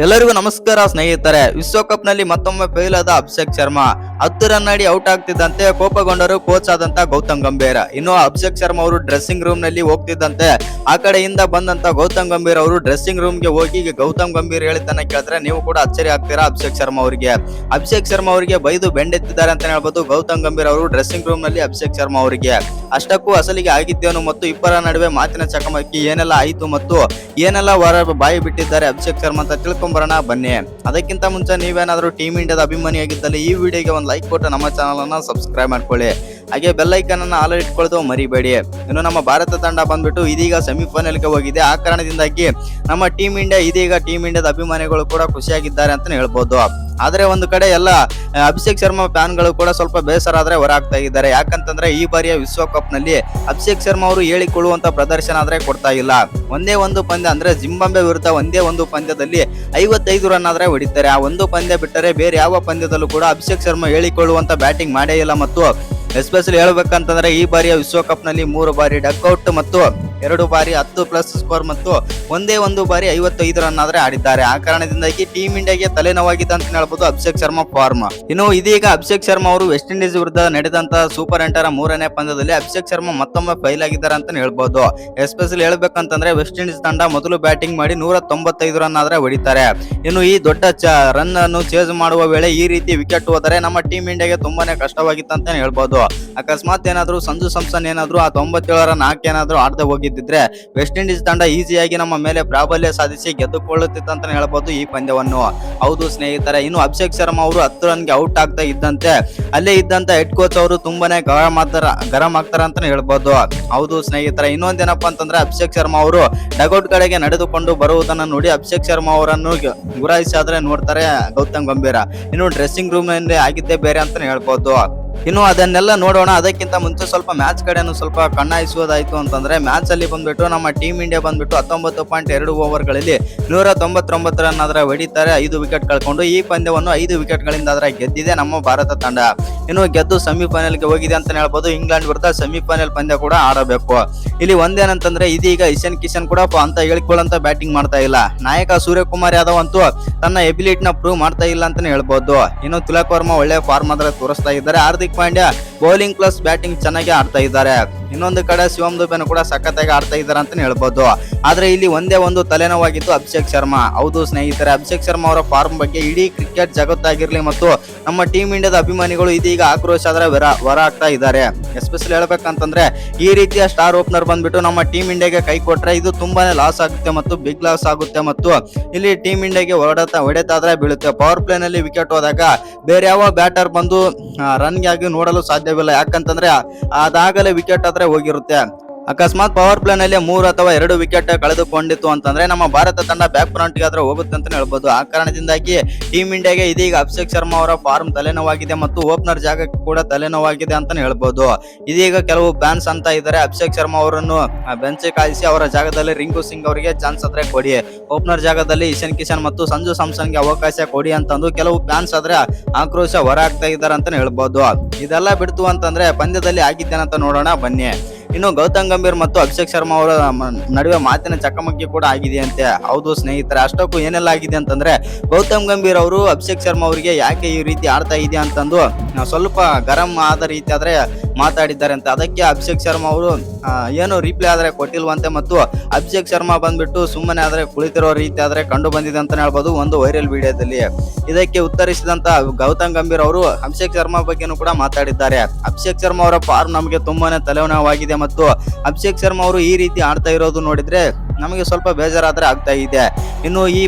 ಎಲ್ಲರಿಗೂ ನಮಸ್ಕಾರ ಸ್ನೇಹಿತರೆ. ವಿಶ್ವಕಪ್ ನಲ್ಲಿ ಮತ್ತೊಮ್ಮೆ ಫೇಲ್ ಆದ ಅಭಿಷೇಕ್ ಶರ್ಮಾ 10 ರನ್ ಅಡಿ ಔಟ್ ಆಗ್ತಿದ್ದಂತೆ ಕೋಪಗೊಂಡರು ಕೋಚ್ ಆದಂತ ಗೌತಮ್ ಗಂಭೀರ್. ಇನ್ನು ಅಭಿಷೇಕ್ ಶರ್ಮಾ ಅವರು ಡ್ರೆಸ್ಸಿಂಗ್ ರೂಮ್ ನಲ್ಲಿ ಹೋಗ್ತಿದ್ದಂತೆ ಆ ಕಡೆಯಿಂದ ಬಂದಂತ ಗೌತಮ್ ಗಂಭೀರ್ ಅವರು ಡ್ರೆಸ್ಸಿಂಗ್ ರೂಮ್ ಗೆ ಹೋಗಿ ಗೌತಮ್ ಗಂಭೀರ್ ಹೇಳಿದ್ದನ್ನ ಕೇಳಿದ್ರೆ ನೀವು ಕೂಡ ಅಚ್ಚರಿ ಆಗ್ತೀರಾ ಅಭಿಷೇಕ್ ಶರ್ಮಾ ಅವರಿಗೆ ಬೈದು ಬೆಂಡೆತ್ತಿದ್ದಾರೆ ಅಂತ ಹೇಳ್ಬೋದು ಗೌತಮ್ ಗಂಭೀರ್ ಅವರು ಡ್ರೆಸ್ಸಿಂಗ್ ರೂಮ್ ನಲ್ಲಿ ಅಭಿಷೇಕ್ ಶರ್ಮಾ ಅವರಿಗೆ. ಅಷ್ಟಕ್ಕೂ ಅಸಲಿಗೆ ಆಗಿದ್ದೇನು ಮತ್ತು ಇಬ್ಬರ ನಡುವೆ ಮಾತಿನ ಚಕಮಕಿ ಏನೆಲ್ಲ ಆಯಿತು ಮತ್ತು ಏನೆಲ್ಲ ಬಾಯಿ ಬಿಟ್ಟಿದ್ದಾರೆ ಅಭಿಷೇಕ್ ಶರ್ಮಾ ಅಂತ ತಿಳ್ಕೊಂಬರೋಣ ಬನ್ನಿ. ಅದಕ್ಕಿಂತ ಮುಂಚೆ ನೀವೇನಾದ್ರೂ ಟೀಮ್ ಇಂಡಿಯಾದ ಅಭಿಮಾನಿಯಾಗಿದ್ದಲ್ಲಿ ಈ ವಿಡಿಯೋಗೆ ಒಂದು ಲೈಕ್ ಕೊಟ್ಟು ನಮ್ಮ ಚಾನಲ್ ಅನ್ನ ಸಬ್ಸ್ಕ್ರೈಬ್ ಮಾಡ್ಕೊಳ್ಳಿ. ಹಾಗೆ ಬೆಲ್ ಐಕನ್ ಅನ್ನ ಆಲ್ ಇಟ್ಕೊಳ್ಳೋದು ಮರಿಬೇಡಿ. ಇನ್ನು ನಮ್ಮ ಭಾರತ ತಂಡ ಬಂದ್ಬಿಟ್ಟು ಇದೀಗ ಸೆಮಿಫೈನಲ್ಗೆ ಹೋಗಿದೆ. ಆ ಕಾರಣದಿಂದಾಗಿ ನಮ್ಮ ಟೀಮ್ ಇಂಡಿಯಾದ ಅಭಿಮಾನಿಗಳು ಕೂಡ ಖುಷಿಯಾಗಿದ್ದಾರೆ ಅಂತ ಹೇಳ್ಬೋದು. ಆದ್ರೆ ಒಂದು ಕಡೆ ಎಲ್ಲ ಅಭಿಷೇಕ್ ಶರ್ಮಾ ಫ್ಯಾನ್ಗಳು ಕೂಡ ಸ್ವಲ್ಪ ಬೇಸರ ಆದ್ರೆ ಹೊರಾಗ್ತಾ ಇದ್ದಾರೆ. ಯಾಕಂತಂದ್ರೆ ಈ ಬಾರಿಯ ವಿಶ್ವಕಪ್ ನಲ್ಲಿ ಅಭಿಷೇಕ್ ಶರ್ಮಾ ಅವರು ಹೇಳಿಕೊಳ್ಳುವಂತ ಪ್ರದರ್ಶನ ಆದ್ರೆ ಕೊಡ್ತಾ ಇಲ್ಲ. ಒಂದೇ ಒಂದು ಪಂದ್ಯ ಅಂದ್ರೆ ಜಿಂಬಾಬ್ವೆ ವಿರುದ್ಧ ಒಂದೇ ಒಂದು ಪಂದ್ಯದಲ್ಲಿ 55 ರನ್ ಆದ್ರೆ ಹೊಡಿತಾರೆ. ಆ ಒಂದು ಪಂದ್ಯ ಬಿಟ್ಟರೆ ಬೇರೆ ಯಾವ ಪಂದ್ಯದಲ್ಲೂ ಕೂಡ ಅಭಿಷೇಕ್ ಶರ್ಮಾ ಹೇಳಿಕೊಳ್ಳುವಂತ ಬ್ಯಾಟಿಂಗ್ ಮಾಡೇ ಇಲ್ಲ. ಮತ್ತು ಎಸ್ಪೆಷಲಿ ಹೇಳ್ಬೇಕಂತಂದ್ರೆ ಈ ಬಾರಿಯ ವಿಶ್ವಕಪ್ ನಲ್ಲಿ 3 ಬಾರಿ ಡಕ್ಔಟ್ ಮತ್ತು 2 ಬಾರಿ 10+ ಸ್ಕೋರ್ ಮತ್ತು ಒಂದೇ ಒಂದು ಬಾರಿ 55 ರನ್ ಆದ್ರೆ ಆಡಿದ್ದಾರೆ. ಆ ಕಾರಣದಿಂದಾಗಿ ಟೀಮ್ ಇಂಡಿಯಾಗೆ ತಲೆನೋವಾಗಿದೆ ಅಂತ ಹೇಳ್ಬೋದು ಅಭಿಷೇಕ್ ಶರ್ಮಾ ಫಾರ್ಮ್. ಇನ್ನು ಇದೀಗ ಅಭಿಷೇಕ್ ಶರ್ಮಾ ಅವರು ವೆಸ್ಟ್ ಇಂಡೀಸ್ ವಿರುದ್ಧ ನಡೆದಂತ ಸೂಪರ್ 8ರ 3ನೇ ಪಂದ್ಯದಲ್ಲಿ ಅಭಿಷೇಕ್ ಶರ್ಮಾ ಮತ್ತೊಮ್ಮೆ ಫೈಲ್ ಆಗಿದ್ದಾರೆ ಅಂತ ಹೇಳ್ಬೋದು. ಎಸ್ಪೆಷಲಿ ಹೇಳ್ಬೇಕಂತಂದ್ರೆ ವೆಸ್ಟ್ ಇಂಡೀಸ್ ತಂಡ ಮೊದಲು ಬ್ಯಾಟಿಂಗ್ ಮಾಡಿ 195 ರನ್ ಆದ್ರೆ ಹೊಡಿತಾರೆ. ಇನ್ನು ಈ ದೊಡ್ಡ ರನ್ ಅನ್ನು ಚೇಸ್ ಮಾಡುವ ವೇಳೆ ಈ ರೀತಿ ವಿಕೆಟ್ ಹೋದರೆ ನಮ್ಮ ಟೀಮ್ ಇಂಡಿಯಾಗೆ ತುಂಬಾನೇ ಕಷ್ಟವಾಗಿತ್ತು ಅಂತ ಹೇಳ್ಬೋದು. ಅಕಸ್ಮಾತ್ ಏನಾದ್ರು ಸಂಜು ಸ್ಯಾಮ್ಸನ್ ಏನಾದ್ರು ಆ 97 ರನ್ ಏನಾದ್ರು ಆಡದೆ ಹೋಗಿದ್ದಿದ್ರೆ ವೆಸ್ಟ್ ಇಂಡೀಸ್ ತಂಡ ಈಸಿಯಾಗಿ ನಮ್ಮ ಮೇಲೆ ಪ್ರಾಬಲ್ಯ ಸಾಧಿಸಿ ಗೆದ್ದುಕೊಳ್ಳುತ್ತಿತ್ತು ಅಂತ ಹೇಳ್ಬೋದು ಈ ಪಂದ್ಯವನ್ನು. ಹೌದು ಸ್ನೇಹಿತರೆ, ಇನ್ನು ಅಭಿಷೇಕ್ ಶರ್ಮಾ ಅವರು 10 ರನ್ಗೆ ಔಟ್ ಆಗ್ತಾ ಇದ್ದಂತೆ ಅಲ್ಲೇ ಇದ್ದಂತ ಹೆಡ್ ಕೋಚ್ ಅವರು ತುಂಬಾನೇ ಗರಂ ಆಗ್ತಾರ ಅಂತ ಹೇಳ್ಬೋದು. ಹೌದು ಸ್ನೇಹಿತರೆ, ಇನ್ನೊಂದೇನಪ್ಪ ಅಂತಂದ್ರೆ ಅಭಿಷೇಕ್ ಶರ್ಮಾ ಅವರು ಡಗೌಟ್ ಕಡೆಗೆ ನಡೆದುಕೊಂಡು ಬರುವುದನ್ನು ನೋಡಿ ಅಭಿಷೇಕ್ ಶರ್ಮಾ ಅವರನ್ನು ಗುರಾಯಿಸಿ ಆದ್ರೆ ನೋಡ್ತಾರೆ ಗೌತಮ್ ಗಂಭೀರ್. ಇನ್ನು ಡ್ರೆಸ್ಸಿಂಗ್ ರೂಮ್ ನಲ್ಲಿ ಆಗಿದ್ದೇ ಬೇರೆ ಅಂತ ಹೇಳ್ಬೋದು. ಇನ್ನು ಅದನ್ನೆಲ್ಲ ನೋಡೋಣ. ಅದಕ್ಕಿಂತ ಮುಂಚೆ ಸ್ವಲ್ಪ ಮ್ಯಾಚ್ ಕಡೆಯನ್ನು ಸ್ವಲ್ಪ ಕಣ್ಣಾಯಿಸುವುದಾಯ್ತು ಅಂತಂದ್ರೆ ಮ್ಯಾಚ್ ಅಲ್ಲಿ ಬಂದ್ಬಿಟ್ಟು ನಮ್ಮ ಟೀಮ್ ಇಂಡಿಯಾ ಬಂದ್ಬಿಟ್ಟು 19.2 ಓವರ್ಗಳಲ್ಲಿ 199 ರನ್ ಆದ್ರೆ ಹೊಡಿತಾರೆ, 5 ವಿಕೆಟ್ ಕಳ್ಕೊಂಡು ಈ ಪಂದ್ಯವನ್ನು 5 ವಿಕೆಟ್ ಗಳಿಂದ ಆದ್ರೆ ಗೆದ್ದಿದೆ ನಮ್ಮ ಭಾರತ ತಂಡ. ಇನ್ನು ಗೆದ್ದು ಸೆಮಿಫೈನಲ್ಗೆ ಹೋಗಿದೆ ಅಂತ ಹೇಳ್ಬೋದು. ಇಂಗ್ಲೆಂಡ್ ವಿರುದ್ಧ ಸೆಮಿಫೈನಲ್ ಪಂದ್ಯ ಕೂಡ ಆಡಬೇಕು. ಇಲ್ಲಿ ಒಂದೇನಂತಂದ್ರೆ ಇದೀಗ ಇಶಾನ್ ಕಿಶನ್ ಕೂಡ ಅಂತ ಹೇಳಿಕೊಳ್ಳಂತ ಬ್ಯಾಟಿಂಗ್ ಮಾಡ್ತಾ ಇಲ್ಲ. ನಾಯಕ ಸೂರ್ಯಕುಮಾರ್ ಯಾದವ್ ಅಂತೂ ತನ್ನ ಎಬಿಲಿಟಿನ ಪ್ರೂವ್ ಮಾಡ್ತಾ ಇಲ್ಲ ಅಂತಾನೆ ಹೇಳ್ಬೋದು. ಇನ್ನು ತಿಲಕ್ ವರ್ಮಾ ಒಳ್ಳೆ ಫಾರ್ಮ್ ಆದ್ರೆ ತೋರಿಸ್ತಾ ಇದ್ದಾರೆ. Hardik Pandya bowling plus batting ಚೆನ್ನಾಗಿ ಆಡ್ತಾ ಇದ್ದಾರೆ. ಇನ್ನೊಂದು ಕಡೆ ಶಿವಮ್ ದುಬೆನು ಕೂಡ ಸಖತ್ತಾಗಿ ಆಡ್ತಾ ಇದ್ದಾರೆ ಅಂತ ಹೇಳ್ಬೋದು. ಆದ್ರೆ ಇಲ್ಲಿ ಒಂದೇ ಒಂದು ತಲೆನೋವಾಗಿತ್ತು ಅಭಿಷೇಕ್ ಶರ್ಮಾ. ಹೌದು ಸ್ನೇಹಿತರೆ, ಅಭಿಷೇಕ್ ಶರ್ಮಾ ಅವರ ಫಾರ್ಮ್ ಬಗ್ಗೆ ಇಡೀ ಕ್ರಿಕೆಟ್ ಜಗತ್ತಾಗಿರ್ಲಿ ಮತ್ತು ನಮ್ಮ ಟೀಮ್ ಇಂಡಿಯಾದ ಅಭಿಮಾನಿಗಳು ಇದೀಗ ಆಕ್ರೋಶ ಆದ್ರೆ ಹೊರ ಆಗ್ತಾ ಇದ್ದಾರೆ. ಎಸ್ಪೆಷಲಿ ಹೇಳ್ಬೇಕಂತಂದ್ರೆ ಈ ರೀತಿಯ ಸ್ಟಾರ್ ಓಪನರ್ ಬಂದ್ಬಿಟ್ಟು ನಮ್ಮ ಟೀಮ್ ಇಂಡಿಯಾಗೆ ಕೈ ಕೊಟ್ರೆ ಇದು ತುಂಬಾನೇ ಲಾಸ್ ಆಗುತ್ತೆ ಮತ್ತು ಬಿಗ್ ಲಾಸ್ ಆಗುತ್ತೆ ಮತ್ತು ಇಲ್ಲಿ ಟೀಮ್ ಇಂಡಿಯಾಗೆ ಹೊಡೆತಾದ್ರೆ ಬೀಳುತ್ತೆ. ಪವರ್ ಪ್ಲೇ ನಲ್ಲಿ ವಿಕೆಟ್ ಹೋದಾಗ ಬೇರೆ ಯಾವ ಬ್ಯಾಟರ್ ಬಂದು ರನ್ಗೆ ಆಗಿ ನೋಡಲು ಸಾಧ್ಯವಿಲ್ಲ. ಯಾಕಂತಂದ್ರೆ ಅದಾಗಲೇ ವಿಕೆಟ್ ಆದ್ರೆ ಹೋಗಿರುತ್ತೆ. ಅಕಸ್ಮಾತ್ ಪವರ್ ಪ್ಲೇ ನಲ್ಲಿ 3 ಅಥವಾ 2 ವಿಕೆಟ್ ಕಳೆದುಕೊಂಡಿತ್ತು ಅಂತಂದ್ರೆ ನಮ್ಮ ಭಾರತ ತಂಡ ಬ್ಯಾಕ್ ಫ್ರಂಟ್ ಗೆ ಆದ್ರೆ ಹೋಗುತ್ತೆ ಅಂತ ಹೇಳ್ಬೋದು. ಆ ಕಾರಣದಿಂದಾಗಿ ಟೀಮ್ ಇಂಡಿಯಾಗೆ ಇದೀಗ ಅಭಿಷೇಕ್ ಶರ್ಮಾ ಅವರ ಫಾರ್ಮ್ ತಲೆನೋವಾಗಿದೆ ಮತ್ತು ಓಪನರ್ ಜಾಗಕ್ಕೆ ಕೂಡ ತಲೆನೋವಾಗಿದೆ ಅಂತ ಹೇಳ್ಬೋದು. ಇದೀಗ ಕೆಲವು ಫ್ಯಾನ್ಸ್ ಅಂತ ಇದ್ದಾರೆ ಅಭಿಷೇಕ್ ಶರ್ಮಾ ಅವರನ್ನು ಬೆಂಚ್ ಕಾಯಿಸಿ ಅವರ ಜಾಗದಲ್ಲಿ ರಿಂಕು ಸಿಂಗ್ ಅವರಿಗೆ ಚಾನ್ಸ್ ಆದ್ರೆ ಕೊಡಿ, ಓಪನರ್ ಜಾಗದಲ್ಲಿ ಇಶಾನ್ ಕಿಶನ್ ಮತ್ತು ಸಂಜು ಸ್ಯಾಮ್ಸನ್ ಗೆ ಅವಕಾಶ ಕೊಡಿ ಅಂತಂದು ಕೆಲವು ಫ್ಯಾನ್ಸ್ ಆದ್ರೆ ಆಕ್ರೋಶ ಹೊರ ಆಗ್ತಾ ಇದ್ದಾರೆ ಅಂತ ಹೇಳ್ಬೋದು. ಇದೆಲ್ಲ ಬಿಡ್ತು ಅಂತಂದ್ರೆ ಪಂದ್ಯದಲ್ಲಿ ಆಗಿದ್ದೇನಂತ ನೋಡೋಣ ಬನ್ನಿ. ಇನ್ನು ಗೌತಮ್ ಗಂಭೀರ್ ಮತ್ತು ಅಭಿಷೇಕ್ ಶರ್ಮಾ ಅವರ ನಡುವೆ ಮಾತಿನ ಚಕಮಕಿ ಕೂಡ ಆಗಿದೆ ಅಂತೆ. ಹೌದು ಸ್ನೇಹಿತರೆ, ಅಷ್ಟಕ್ಕೂ ಏನೆಲ್ಲ ಆಗಿದೆ ಅಂತಂದ್ರೆ ಗೌತಮ್ ಗಂಭೀರ್ ಅವರು ಅಭಿಷೇಕ್ ಶರ್ಮಾ ಅವರಿಗೆ ಯಾಕೆ ಈ ರೀತಿ ಆಡ್ತಾ ಇದೆ ಅಂತಂದು ಸ್ವಲ್ಪ ಗರಂ ಆದ ರೀತಿ ಆದ್ರೆ ಮಾತಾಡಿದ್ದಾರೆ ಅಂತ. ಅದಕ್ಕೆ ಅಭಿಷೇಕ್ ಶರ್ಮಾ ಅವರು ಏನು ರಿಪ್ಲೈ ಆದ್ರೆ ಕೊಟ್ಟಿಲ್ವಂತೆ ಮತ್ತು ಅಭಿಷೇಕ್ ಶರ್ಮಾ ಬಂದ್ಬಿಟ್ಟು ಸುಮ್ಮನೆ ಆದ್ರೆ ಕುಳಿತಿರೋ ರೀತಿ ಆದ್ರೆ ಕಂಡು ಬಂದಿದೆ ಅಂತ ಹೇಳ್ಬೋದು ಒಂದು ವೈರಲ್ ವಿಡಿಯೋದಲ್ಲಿ. ಇದಕ್ಕೆ ಉತ್ತರಿಸಿದಂತ ಗೌತಮ್ ಗಂಭೀರ್ ಅವರು ಅಭಿಷೇಕ್ ಶರ್ಮಾ ಬಗ್ಗೆನೂ ಕೂಡ ಮಾತಾಡಿದ್ದಾರೆ. ಅಭಿಷೇಕ್ ಶರ್ಮಾ ಅವರ ಫಾರ್ಮ್ ನಮಗೆ ತುಂಬಾನೇ ತಲೆನೋವಾಗಿದೆ ಮತ್ತು ಅಭಿಷೇಕ್ ಶರ್ಮಾ ಅವರು ಈ ರೀತಿ ಆಡ್ತಾ ಇರೋದು ನೋಡಿದ್ರೆ ನಮಗೆ ಸ್ವಲ್ಪ ಬೇಜಾರಾದ್ರೆ ಆಗ್ತಾ ಇದೆ. ಇನ್ನು ಈ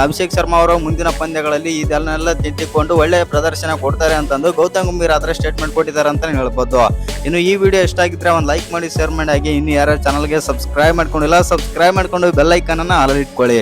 ಅಭಿಷೇಕ್ ಶರ್ಮಾ ಅವರ ಮುಂದಿನ ಪಂದ್ಯಗಳಲ್ಲಿ ಇದನ್ನೆಲ್ಲ ತಿದ್ದಿಕೊಂಡು ಒಳ್ಳೆಯ ಪ್ರದರ್ಶನ ಕೊಡ್ತಾರೆ ಅಂತಂದು ಗೌತಮ್ ಗಂಭೀರ್ ಆದ್ರೆ ಸ್ಟೇಟ್ಮೆಂಟ್ ಕೊಟ್ಟಿದ್ದಾರೆ ಅಂತ ಹೇಳ್ಬೋದು. ಇನ್ನು ಈ ವಿಡಿಯೋ ಇಷ್ಟ ಆಗಿದ್ರೆ ಒಂದು ಲೈಕ್ ಮಾಡಿ, ಶೇರ್ ಮಾಡಿ. ಹಾಗೆ ಇನ್ನು ಯಾರು ಚಾನಲ್ಗೆ ಸಬ್ಸ್ಕ್ರೈಬ್ ಮಾಡ್ಕೊಂಡಿಲ್ಲ ಸಬ್ಸ್ಕ್ರೈಬ್ ಮಾಡ್ಕೊಂಡು ಬೆಲ್ ಐಕಾನ್ ಅನ್ನ ಆಲ್ ಇಟ್ಕೊಳ್ಳಿ.